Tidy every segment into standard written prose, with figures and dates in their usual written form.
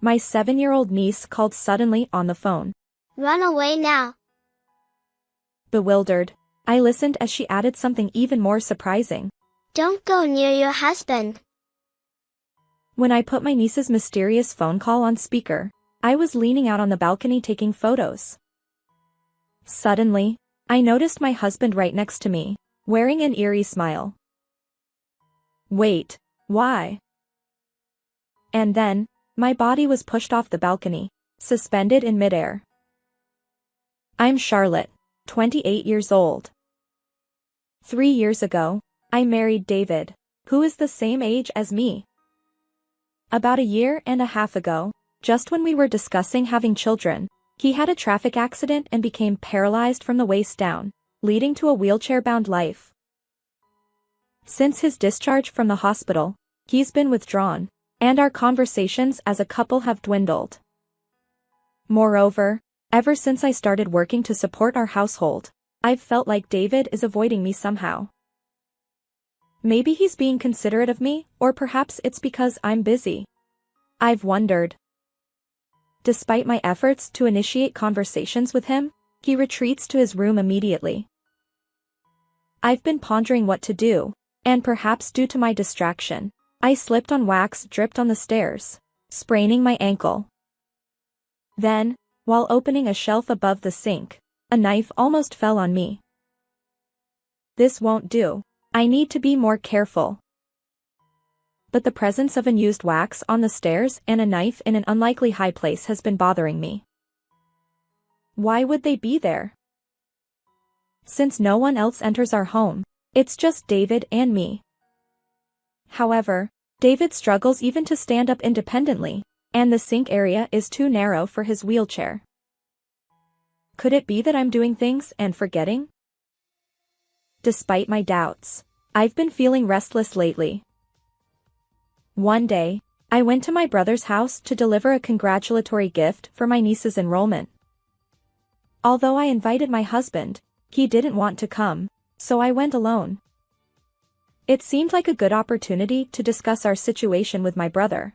My 7-year-old niece called suddenly on the phone. Run away now. Bewildered, I listened as she added something even more surprising. Don't go near your husband. When I put my niece's mysterious phone call on speaker, I was leaning out on the balcony taking photos. Suddenly, I noticed my husband right next to me, wearing an eerie smile. Wait, why? And then, my body was pushed off the balcony, suspended in midair. I'm Charlotte, 28 years old. 3 years ago, I married David, who is the same age as me. About a year and a half ago, just when we were discussing having children, he had a traffic accident and became paralyzed from the waist down, leading to a wheelchair-bound life. Since his discharge from the hospital, he's been withdrawn, and our conversations as a couple have dwindled. Moreover, ever since I started working to support our household, I've felt like David is avoiding me somehow. Maybe he's being considerate of me, or perhaps it's because I'm busy. I've wondered. Despite my efforts to initiate conversations with him, he retreats to his room immediately. I've been pondering what to do, and perhaps due to my distraction, I slipped on wax dripped on the stairs, spraining my ankle. Then, while opening a shelf above the sink, a knife almost fell on me. This won't do. I need to be more careful. But the presence of unused wax on the stairs and a knife in an unlikely high place has been bothering me. Why would they be there? Since no one else enters our home, it's just David and me. However, David struggles even to stand up independently, and the sink area is too narrow for his wheelchair. Could it be that I'm doing things and forgetting? Despite my doubts, I've been feeling restless lately. One day, I went to my brother's house to deliver a congratulatory gift for my niece's enrollment. Although I invited my husband, he didn't want to come, so I went alone. It seemed like a good opportunity to discuss our situation with my brother.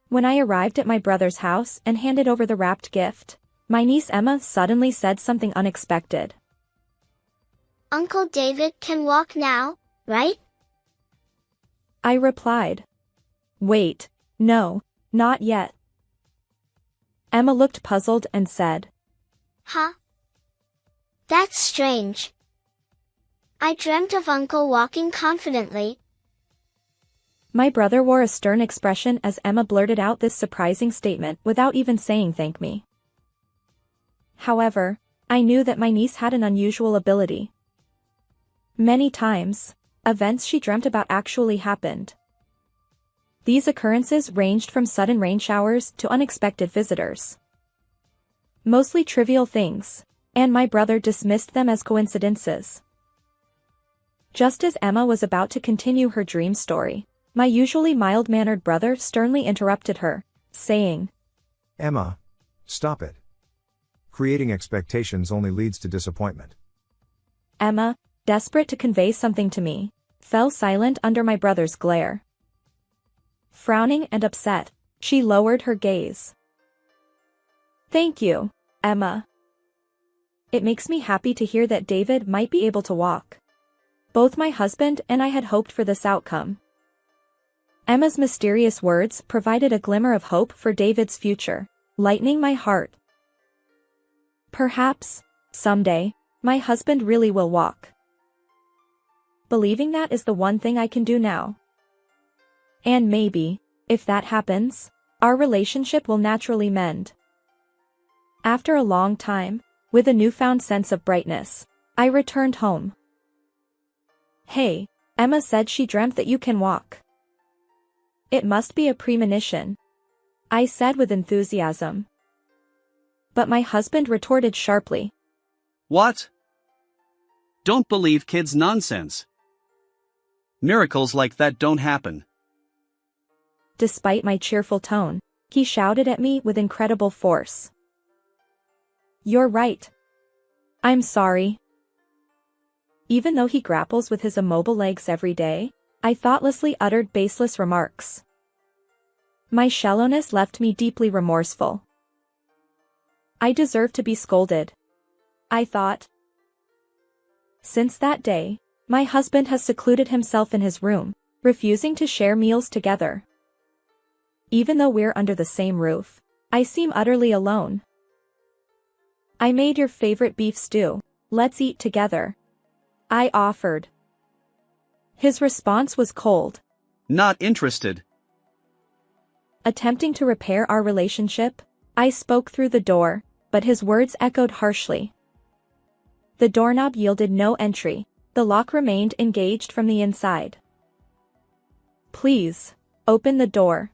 When I arrived at my brother's house and handed over the wrapped gift, my niece Emma suddenly said something unexpected. Uncle David can walk now, right? I replied. Wait, no, not yet. Emma looked puzzled and said. Huh? That's strange. I dreamt of Uncle walking confidently. My brother wore a stern expression as Emma blurted out this surprising statement without even saying thank me. However, I knew that my niece had an unusual ability. Many times, events she dreamt about actually happened. These occurrences ranged from sudden rain showers to unexpected visitors. Mostly trivial things, and my brother dismissed them as coincidences. Just as Emma was about to continue her dream story, my usually mild-mannered brother sternly interrupted her, saying, Emma, stop it. Creating expectations only leads to disappointment. Emma, desperate to convey something to me, fell silent under my brother's glare. Frowning and upset, she lowered her gaze. Thank you, Emma. It makes me happy to hear that David might be able to walk. Both my husband and I had hoped for this outcome. Emma's mysterious words provided a glimmer of hope for David's future, lightening my heart. Perhaps, someday, my husband really will walk. Believing that is the one thing I can do now. And maybe, if that happens, our relationship will naturally mend. After a long time, with a newfound sense of brightness, I returned home. Hey, Emma said she dreamt that you can walk. It must be a premonition, I said with enthusiasm. But my husband retorted sharply. What? Don't believe kids' nonsense. Miracles like that don't happen. Despite my cheerful tone, he shouted at me with incredible force. You're right. I'm sorry. Even though he grapples with his immobile legs every day, I thoughtlessly uttered baseless remarks. My shallowness left me deeply remorseful. I deserve to be scolded, I thought. Since that day, my husband has secluded himself in his room, refusing to share meals together. Even though we're under the same roof, I seem utterly alone. I made your favorite beef stew. Let's eat together, I offered. His response was cold. Not interested. Attempting to repair our relationship, I spoke through the door, but his words echoed harshly. The doorknob yielded no entry, the lock remained engaged from the inside. Please, open the door.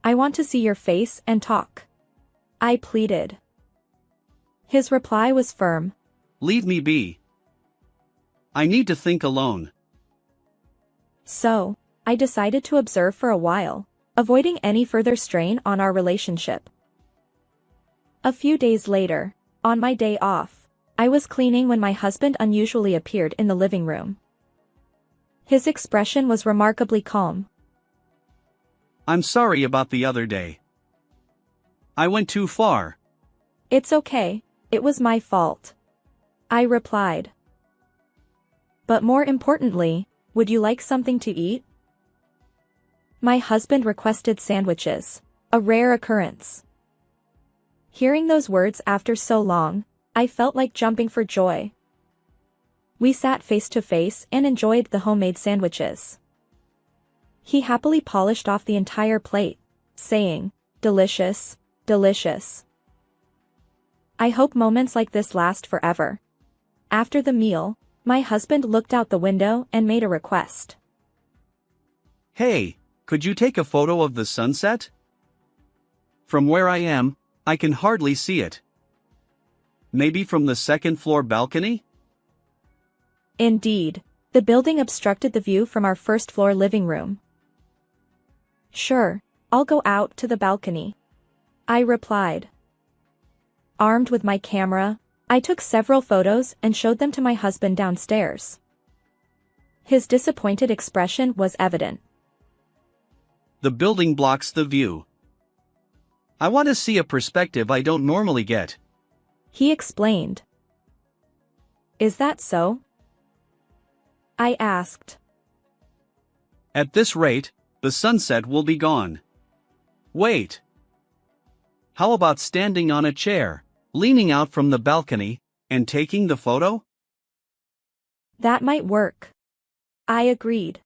I want to see your face and talk, I pleaded. His reply was firm. Leave me be. I need to think alone. So, I decided to observe for a while, avoiding any further strain on our relationship. A few days later, on my day off, I was cleaning when my husband unusually appeared in the living room. His expression was remarkably calm. I'm sorry about the other day. I went too far. It's okay, it was my fault, I replied. But more importantly, would you like something to eat? My husband requested sandwiches, a rare occurrence. Hearing those words after so long, I felt like jumping for joy. We sat face to face and enjoyed the homemade sandwiches. He happily polished off the entire plate, saying, "Delicious, delicious." I hope moments like this last forever. After the meal, my husband looked out the window and made a request. Hey, could you take a photo of the sunset? From where I am, I can hardly see it. Maybe from the second-floor balcony? Indeed, the building obstructed the view from our first-floor living room. Sure, I'll go out to the balcony, I replied. Armed with my camera, I took several photos and showed them to my husband downstairs. His disappointed expression was evident. The building blocks the view. I want to see a perspective I don't normally get, he explained. Is that so? I asked. At this rate, the sunset will be gone. Wait. How about standing on a chair, leaning out from the balcony, and taking the photo? That might work, I agreed.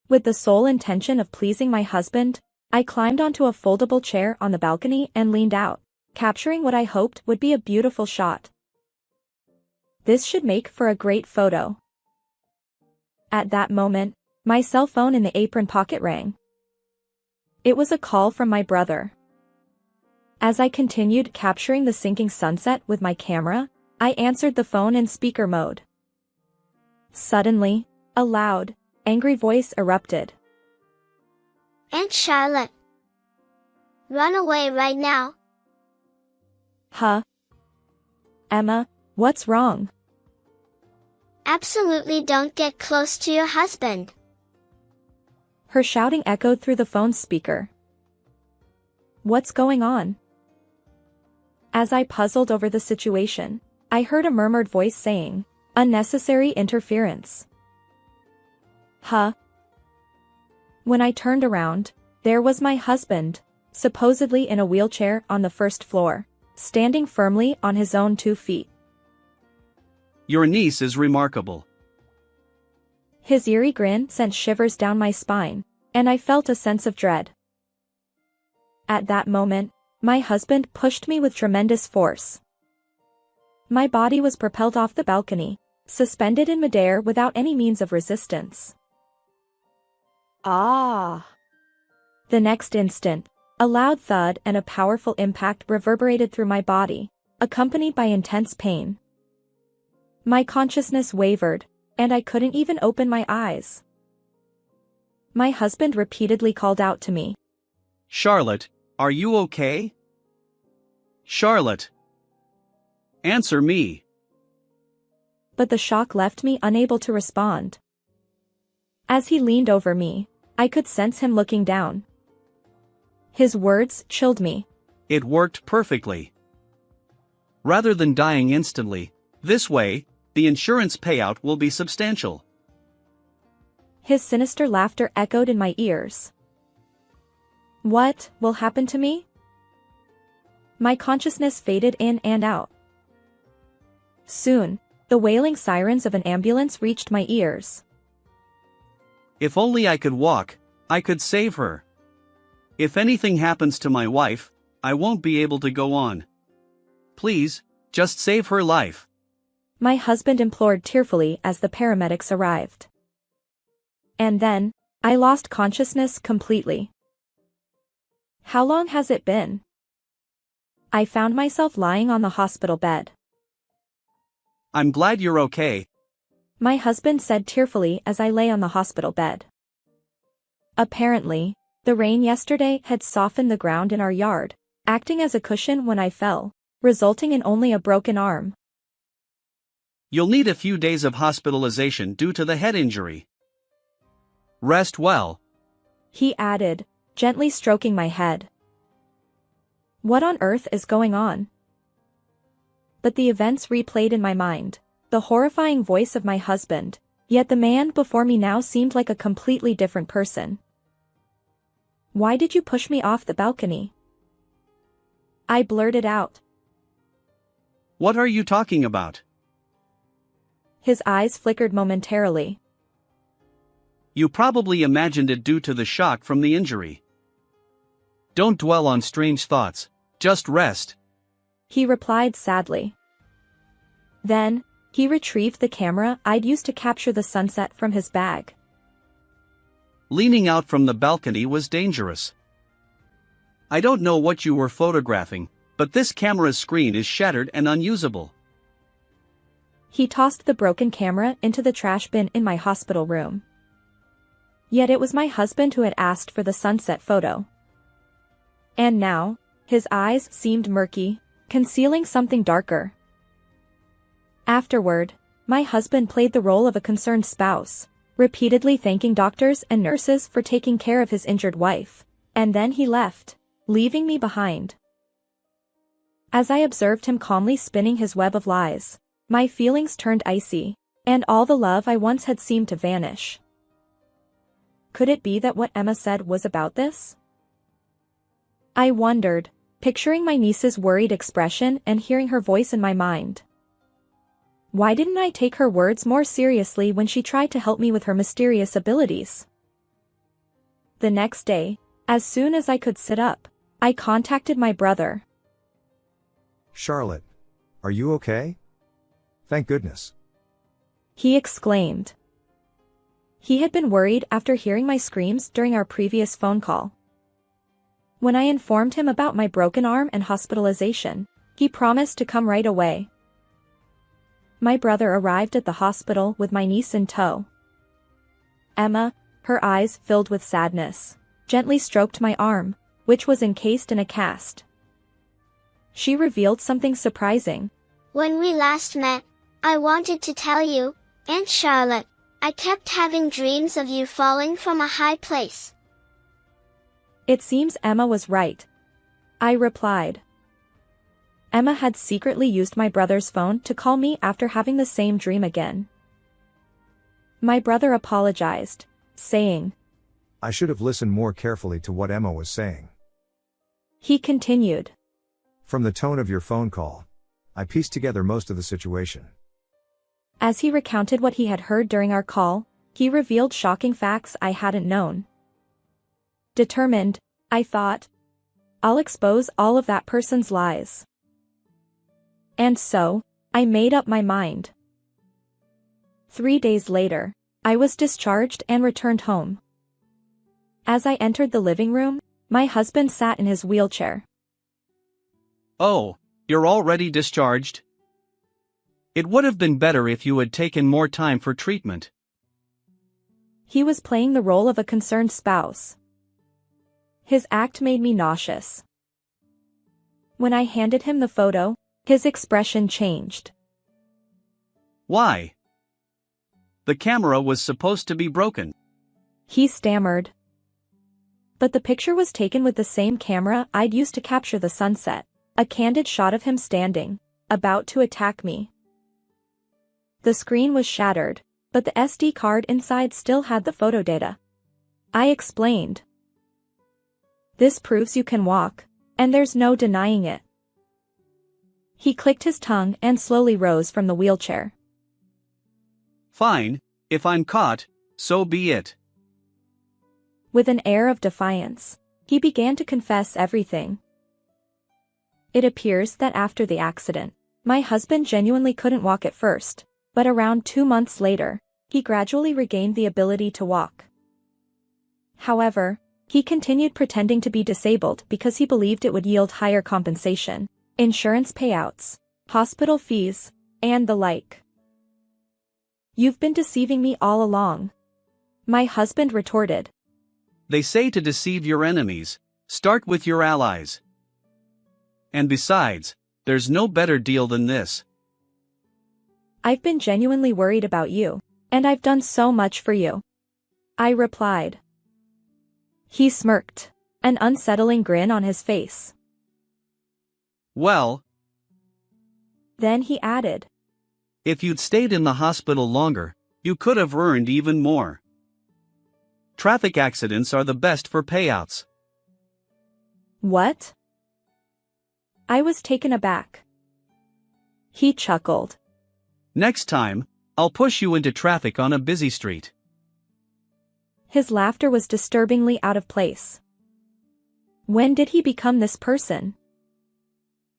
With the sole intention of pleasing my husband, I climbed onto a foldable chair on the balcony and leaned out, capturing what I hoped would be a beautiful shot. This should make for a great photo. At that moment, my cell phone in the apron pocket rang. It was a call from my brother. As I continued capturing the sinking sunset with my camera, I answered the phone in speaker mode. Suddenly, a loud, angry voice erupted. Aunt Charlotte. Run away right now. Huh? Emma, what's wrong? Absolutely don't get close to your husband. Her shouting echoed through the phone speaker. What's going on? As I puzzled over the situation, I heard a murmured voice saying, "Unnecessary interference." Huh? When I turned around, there was my husband, supposedly in a wheelchair on the first floor, standing firmly on his own 2 feet. Your niece is remarkable. His eerie grin sent shivers down my spine, and I felt a sense of dread. At that moment, my husband pushed me with tremendous force. My body was propelled off the balcony, suspended in midair without any means of resistance. Ah! The next instant, a loud thud and a powerful impact reverberated through my body, accompanied by intense pain. My consciousness wavered, and I couldn't even open my eyes. My husband repeatedly called out to me. Charlotte, are you okay? Charlotte. Answer me. But the shock left me unable to respond. As he leaned over me, I could sense him looking down, His words chilled me. It worked perfectly. Rather than dying instantly, this way, the insurance payout will be substantial. His sinister laughter echoed in my ears. What will happen to me? My consciousness faded in and out. Soon, the wailing sirens of an ambulance reached my ears. If only I could walk, I could save her. If anything happens to my wife, I won't be able to go on. Please, just save her life. My husband implored tearfully as the paramedics arrived. And then, I lost consciousness completely. How long has it been? I found myself lying on the hospital bed. I'm glad you're okay. My husband said tearfully as I lay on the hospital bed. Apparently, the rain yesterday had softened the ground in our yard, acting as a cushion when I fell, resulting in only a broken arm. You'll need a few days of hospitalization due to the head injury. Rest well. He added, gently stroking my head. What on earth is going on? But the events replayed in my mind, the horrifying voice of my husband, yet the man before me now seemed like a completely different person. Why did you push me off the balcony? I blurted out. What are you talking about? His eyes flickered momentarily. You probably imagined it due to the shock from the injury. Don't dwell on strange thoughts, just rest. He replied sadly. Then, he retrieved the camera I'd used to capture the sunset from his bag. Leaning out from the balcony was dangerous. I don't know what you were photographing, but this camera's screen is shattered and unusable. He tossed the broken camera into the trash bin in my hospital room. Yet it was my husband who had asked for the sunset photo. And now, his eyes seemed murky, concealing something darker. Afterward, my husband played the role of a concerned spouse, repeatedly thanking doctors and nurses for taking care of his injured wife, and then he left, leaving me behind. As I observed him calmly spinning his web of lies, my feelings turned icy, and all the love I once had seemed to vanish. Could it be that what Emma said was about this? I wondered, picturing my niece's worried expression and hearing her voice in my mind. Why didn't I take her words more seriously when she tried to help me with her mysterious abilities? The next day, as soon as I could sit up, I contacted my brother. Charlotte, are you okay? Thank goodness. He exclaimed. He had been worried after hearing my screams during our previous phone call. When I informed him about my broken arm and hospitalization, he promised to come right away. My brother arrived at the hospital with my niece in tow. Emma, her eyes filled with sadness, gently stroked my arm, which was encased in a cast. She revealed something surprising. When we last met, I wanted to tell you, Aunt Charlotte, I kept having dreams of you falling from a high place. It seems Emma was right, I replied. Emma had secretly used my brother's phone to call me after having the same dream again. My brother apologized, saying, I should have listened more carefully to what Emma was saying. He continued. From the tone of your phone call, I pieced together most of the situation. As he recounted what he had heard during our call, he revealed shocking facts I hadn't known. Determined, I thought, I'll expose all of that person's lies. And so, I made up my mind. 3 days later, I was discharged and returned home. As I entered the living room, my husband sat in his wheelchair. Oh, you're already discharged? It would have been better if you had taken more time for treatment. He was playing the role of a concerned spouse. His act made me nauseous. When I handed him the photo, his expression changed. Why? The camera was supposed to be broken. He stammered. But the picture was taken with the same camera I'd used to capture the sunset. A candid shot of him standing, about to attack me. The screen was shattered, but the SD card inside still had the photo data. I explained. This proves you can walk, and there's no denying it. He clicked his tongue and slowly rose from the wheelchair. Fine, if I'm caught, so be it. With an air of defiance, he began to confess everything. It appears that after the accident, my husband genuinely couldn't walk at first, but around 2 months later, he gradually regained the ability to walk. However, he continued pretending to be disabled because he believed it would yield higher compensation, insurance payouts, hospital fees, and the like. You've been deceiving me all along, my husband retorted. They say to deceive your enemies, start with your allies. And besides, there's no better deal than this. I've been genuinely worried about you, and I've done so much for you, I replied. He smirked, an unsettling grin on his face. Well, then he added, if you'd stayed in the hospital longer, you could have earned even more. Traffic accidents are the best for payouts. What? I was taken aback. He chuckled. Next time, I'll push you into traffic on a busy street. His laughter was disturbingly out of place. When did he become this person?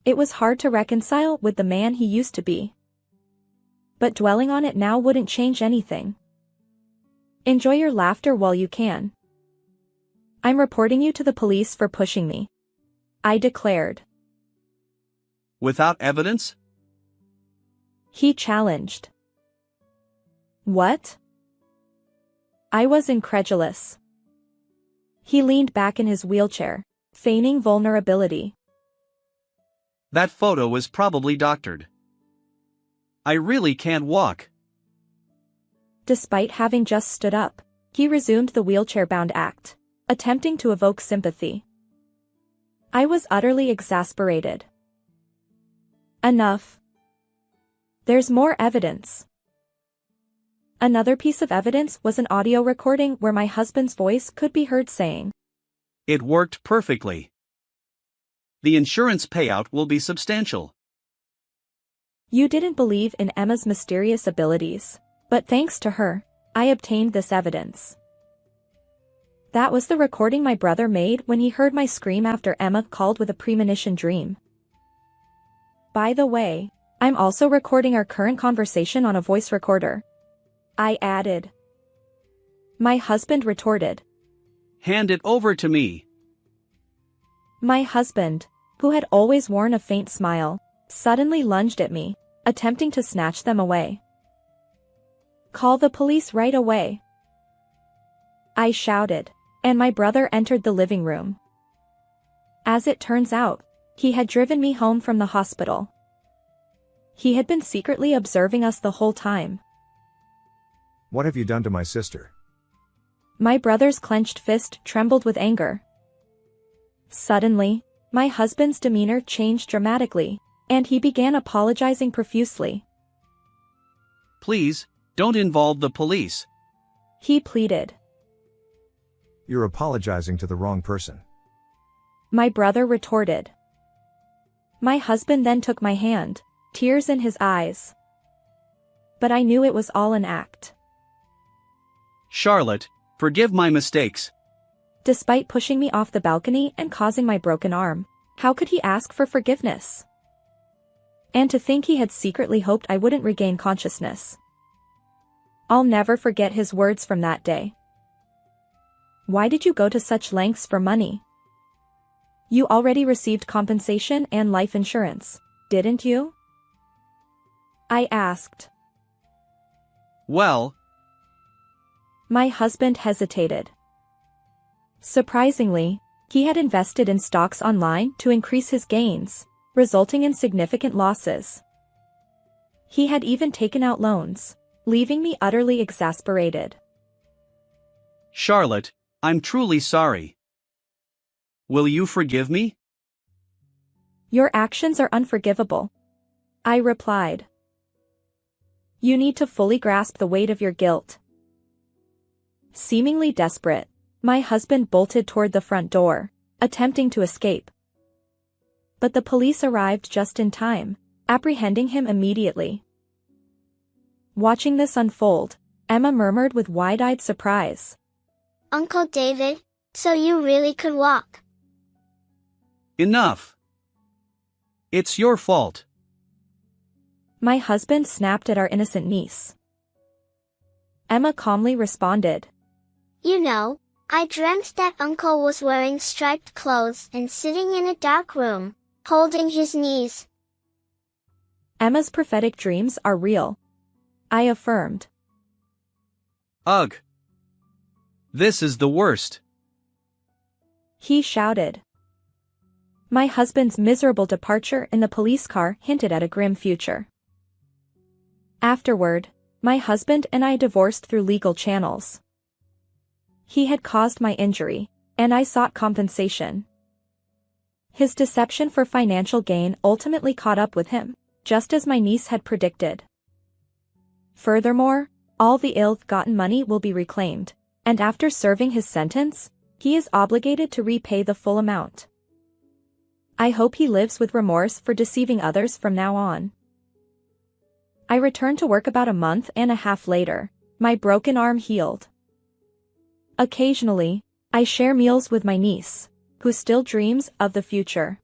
It was hard to reconcile with the man he used to be. But dwelling on it now wouldn't change anything. Enjoy your laughter while you can. I'm reporting you to the police for pushing me, I declared. Without evidence? He challenged. What? I was incredulous. He leaned back in his wheelchair, feigning vulnerability. That photo was probably doctored. I really can't walk. Despite having just stood up, he resumed the wheelchair-bound act, attempting to evoke sympathy. I was utterly exasperated. Enough. There's more evidence. Another piece of evidence was an audio recording where my husband's voice could be heard saying, It worked perfectly. The insurance payout will be substantial. You didn't believe in Emma's mysterious abilities, but thanks to her, I obtained this evidence. That was the recording my brother made when he heard my scream after Emma called with a premonition dream. By the way, I'm also recording our current conversation on a voice recorder, I added. My husband retorted. Hand it over to me. My husband, who had always worn a faint smile, suddenly lunged at me, attempting to snatch them away. Call the police right away, I shouted, and my brother entered the living room. As it turns out, he had driven me home from the hospital. He had been secretly observing us the whole time. What have you done to my sister? My brother's clenched fist trembled with anger. Suddenly, my husband's demeanor changed dramatically, and he began apologizing profusely. Please, don't involve the police. He pleaded. You're apologizing to the wrong person. My brother retorted. My husband then took my hand, tears in his eyes. But I knew it was all an act. Charlotte, forgive my mistakes. Despite pushing me off the balcony and causing my broken arm, how could he ask for forgiveness? And to think he had secretly hoped I wouldn't regain consciousness. I'll never forget his words from that day. Why did you go to such lengths for money? You already received compensation and life insurance, didn't you? I asked. Well, my husband hesitated. Surprisingly, he had invested in stocks online to increase his gains, resulting in significant losses. He had even taken out loans, leaving me utterly exasperated. Charlotte, I'm truly sorry. Will you forgive me? Your actions are unforgivable. I replied. You need to fully grasp the weight of your guilt. Seemingly desperate, my husband bolted toward the front door, attempting to escape. But the police arrived just in time, apprehending him immediately. Watching this unfold, Emma murmured with wide-eyed surprise. Uncle David, so you really could walk? Enough. It's your fault. My husband snapped at our innocent niece. Emma calmly responded. You know, I dreamt that Uncle was wearing striped clothes and sitting in a dark room, holding his knees. Emma's prophetic dreams are real, I affirmed. Ugh. This is the worst. He shouted. My husband's miserable departure in the police car hinted at a grim future. Afterward, my husband and I divorced through legal channels. He had caused my injury, and I sought compensation. His deception for financial gain ultimately caught up with him, just as my niece had predicted. Furthermore, all the ill-gotten money will be reclaimed, and after serving his sentence, he is obligated to repay the full amount. I hope he lives with remorse for deceiving others from now on. I returned to work about a month and a half later, my broken arm healed. Occasionally, I share meals with my niece, who still dreams of the future.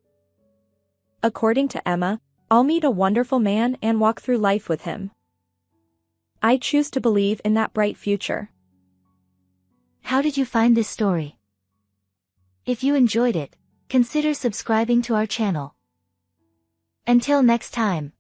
According to Emma, I'll meet a wonderful man and walk through life with him. I choose to believe in that bright future. How did you find this story? If you enjoyed it, consider subscribing to our channel. Until next time.